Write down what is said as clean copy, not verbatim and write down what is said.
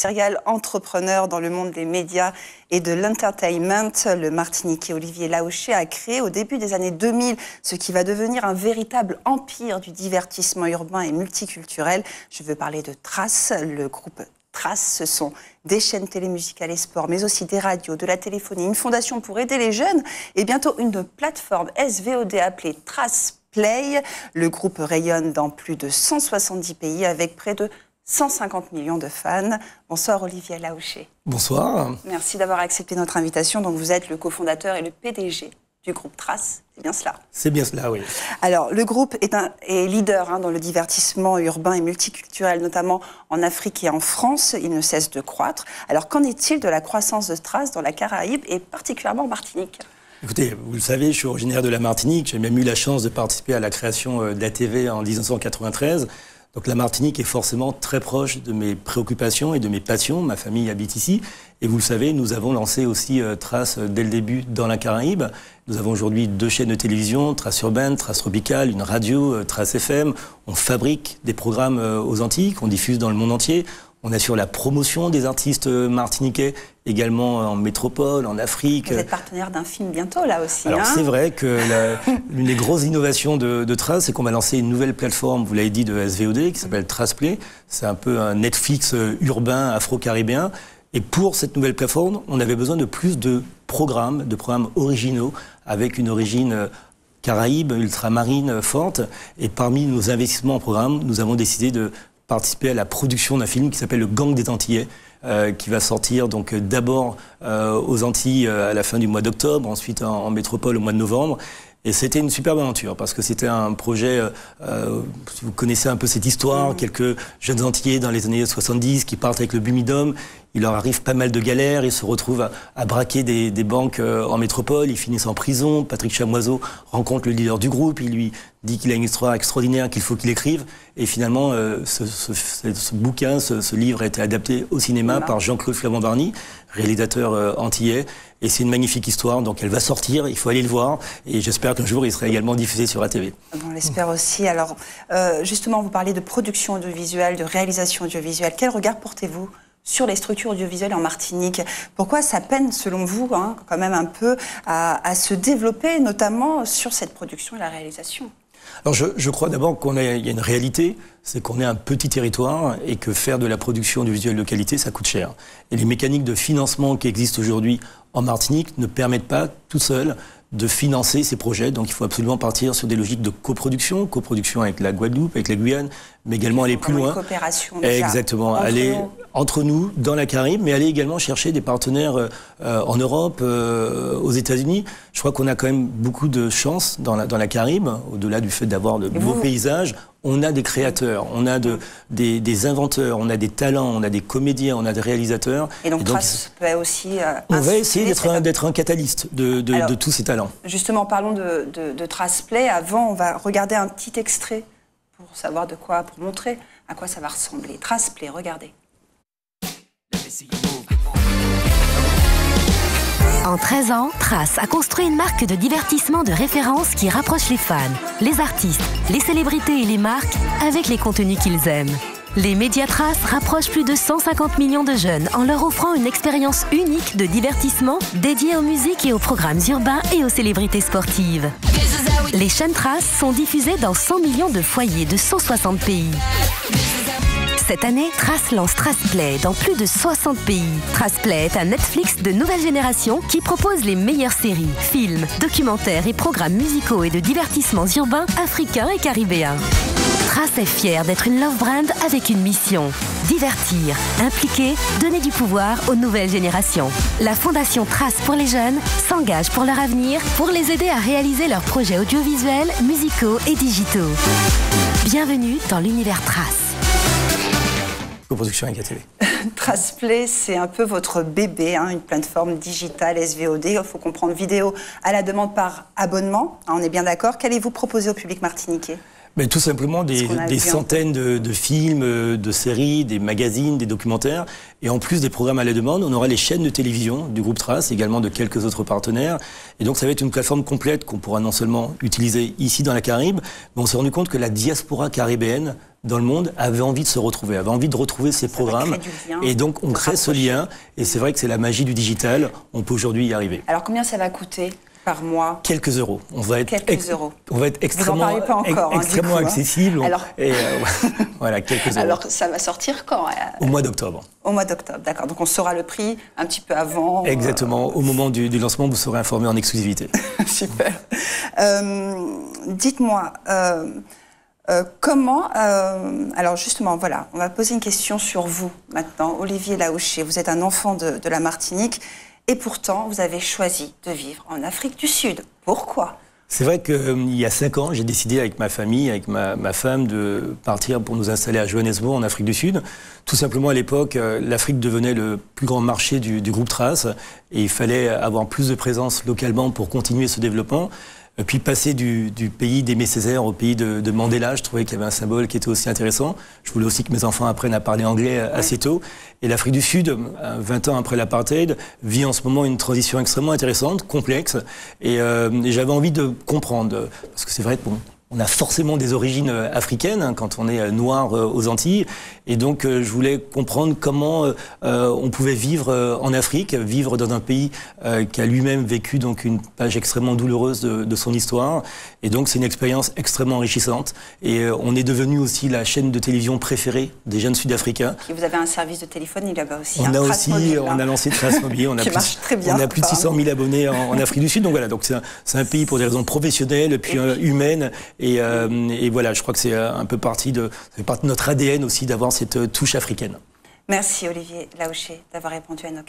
serial entrepreneur dans le monde des médias et de l'entertainment. Le Martiniquais Olivier Laouché a créé au début des années 2000 ce qui va devenir un véritable empire du divertissement urbain et multiculturel. Je veux parler de Trace, le groupe Trace. Ce sont des chaînes télémusicales et sport, mais aussi des radios, de la téléphonie, une fondation pour aider les jeunes et bientôt une plateforme SVOD appelée Trace Play. Le groupe rayonne dans plus de 170 pays avec près de 150 millions de fans. Bonsoir Olivier Laouché. Bonsoir. Merci d'avoir accepté notre invitation. Donc vous êtes le cofondateur et le PDG du groupe Trace, c'est bien cela? C'est bien cela, oui. Alors le groupe est leader dans le divertissement urbain et multiculturel, notamment en Afrique et en France. Il ne cesse de croître. Alors qu'en est-il de la croissance de Trace dans la Caraïbe et particulièrement en Martinique? Écoutez, vous le savez, je suis originaire de la Martinique. J'ai même eu la chance de participer à la création d'ATV en 1993. Donc la Martinique est forcément très proche de mes préoccupations et de mes passions. Ma famille habite ici. Et vous le savez, nous avons lancé aussi Trace dès le début dans la Caraïbe. Nous avons aujourd'hui 2 chaînes de télévision, Trace Urbaine, Trace Tropicale, une radio, Trace FM. On fabrique des programmes aux Antilles qu'on diffuse dans le monde entier. On assure la promotion des artistes martiniquais, également en métropole, en Afrique. Vous êtes partenaire d'un film bientôt, là aussi. Alors c'est vrai que l'une des grosses innovations de Trace, c'est qu'on va lancer une nouvelle plateforme, vous l'avez dit, de SVOD, qui s'appelle Trace Play. C'est un peu un Netflix urbain, afro-caribéen. Et pour cette nouvelle plateforme, on avait besoin de plus de programmes originaux, avec une origine caraïbe, ultramarine forte. Et parmi nos investissements en programme, nous avons décidé de participer à la production d'un film qui s'appelle Le Gang des Antillais, qui va sortir donc d'abord aux Antilles à la fin du mois d'octobre, ensuite en métropole au mois de novembre. Et c'était une superbe aventure parce que c'était un projet, si vous connaissez un peu cette histoire, quelques jeunes Antillais dans les années 70 qui partent avec le Bumidum. Il leur arrive pas mal de galères, ils se retrouvent à braquer des banques en métropole, ils finissent en prison. Patrick Chamoiseau rencontre le leader du groupe, il lui dit qu'il a une histoire extraordinaire, qu'il faut qu'il écrive. Et finalement, ce bouquin, ce livre a été adapté au cinéma par Jean-Claude Flamand-Barny, réalisateur antillais. Et c'est une magnifique histoire, donc elle va sortir, il faut aller le voir. Et j'espère qu'un jour, il sera également diffusé sur ATV. On l'espère aussi. Alors, justement, vous parlez de production audiovisuelle, de réalisation audiovisuelle. Quel regard portez-vous sur les structures audiovisuelles en Martinique? Pourquoi ça peine, selon vous, quand même un peu, à se développer, notamment sur cette production et la réalisation? Alors je crois d'abord qu'il y a une réalité, c'est qu'on est un petit territoire et que faire de la production audiovisuelle de qualité, ça coûte cher. Et les mécaniques de financement qui existent aujourd'hui en Martinique ne permettent pas, tout seuls, de financer ces projets. Donc il faut absolument partir sur des logiques de coproduction avec la Guadeloupe, avec la Guyane, mais également aller plus loin. Une coopération déjà. Exactement, aller entre nous, dans la Caraïbe, mais aller également chercher des partenaires en Europe, aux États-Unis. Je crois qu'on a quand même beaucoup de chance dans la Caraïbe, au-delà du fait d'avoir de beaux paysages. On a des créateurs, on a des inventeurs, on a des talents, on a des comédiens, on a des réalisateurs. Et donc Trace peut aussi... on va essayer d'être un catalyste de tous ces talents. Justement, parlons de Trace Play. Avant, on va regarder un petit extrait pour savoir pour montrer à quoi ça va ressembler. Trace Play, regardez. En 13 ans, Trace a construit une marque de divertissement de référence qui rapproche les fans, les artistes, les célébrités et les marques avec les contenus qu'ils aiment. Les médias Trace rapprochent plus de 150 millions de jeunes en leur offrant une expérience unique de divertissement dédiée aux musiques et aux programmes urbains et aux célébrités sportives. Les chaînes Trace sont diffusées dans 100 millions de foyers de 160 pays. Cette année, Trace lance Trace Play dans plus de 60 pays. Trace Play est un Netflix de nouvelle génération qui propose les meilleures séries, films, documentaires et programmes musicaux et de divertissements urbains, africains et caribéens. Trace est fière d'être une love brand avec une mission: divertir, impliquer, donner du pouvoir aux nouvelles générations. La Fondation Trace pour les jeunes s'engage pour leur avenir, pour les aider à réaliser leurs projets audiovisuels, musicaux et digitaux. Bienvenue dans l'univers Trace. Coproduction avec ATV. Trace Play, c'est un peu votre bébé, une plateforme digitale SVOD. Il faut comprendre vidéo à la demande par abonnement. On est bien d'accord. Qu'allez-vous proposer au public martiniquais? Mais tout simplement des centaines de films, de séries, des magazines, des documentaires. Et en plus des programmes à la demande, on aura les chaînes de télévision du groupe Trace, également de quelques autres partenaires. Et donc ça va être une plateforme complète qu'on pourra non seulement utiliser ici dans la Caraïbe, mais on s'est rendu compte que la diaspora caribéenne dans le monde avait envie de se retrouver, avait envie de retrouver ces programmes. Et donc on crée ce lien. Et c'est vrai que c'est la magie du digital. On peut aujourd'hui y arriver. Alors combien ça va coûter par mois? Quelques euros. On va être extrêmement, vous en parlez pas encore, extrêmement accessible. Alors, voilà, quelques euros. Alors, ça va sortir quand? Au mois d'octobre. Au mois d'octobre, d'accord. Donc, on saura le prix un petit peu avant. Exactement. Au moment du lancement, vous serez informé en exclusivité. Super. Dites-moi, comment... alors, justement, voilà, on va poser une question sur vous, maintenant. Olivier Laouché, vous êtes un enfant de la Martinique. Et pourtant, vous avez choisi de vivre en Afrique du Sud. Pourquoi? C'est vrai qu'il y a 5 ans, j'ai décidé avec ma famille, avec ma femme, de partir pour nous installer à Johannesburg, en Afrique du Sud. Tout simplement, à l'époque, l'Afrique devenait le plus grand marché du groupe Trace. Et il fallait avoir plus de présence localement pour continuer ce développement. Puis passer du pays d'Aimé Césaire au pays de Mandela, je trouvais qu'il y avait un symbole qui était aussi intéressant. Je voulais aussi que mes enfants apprennent à parler anglais assez tôt. Et l'Afrique du Sud, 20 ans après l'apartheid, vit en ce moment une transition extrêmement intéressante, complexe. Et j'avais envie de comprendre, parce que c'est vrai que bon, on a forcément des origines africaines hein, quand on est noir aux Antilles. Et donc, je voulais comprendre comment on pouvait vivre en Afrique, vivre dans un pays qui a lui-même vécu donc une page extrêmement douloureuse de son histoire. Et donc, c'est une expérience extrêmement enrichissante. Et on est devenu aussi la chaîne de télévision préférée des jeunes Sud-Africains. Et vous avez un service de téléphonie là-bas aussi. On a lancé Trace Mobile. On a plus de 600 000 abonnés en Afrique du Sud. Donc voilà, donc c'est un pays pour des raisons professionnelles, puis humaines. Et voilà, je crois que c'est un peu partie de notre ADN aussi d'avoir cette touche africaine. Merci Olivier Laouché d'avoir répondu à nos questions.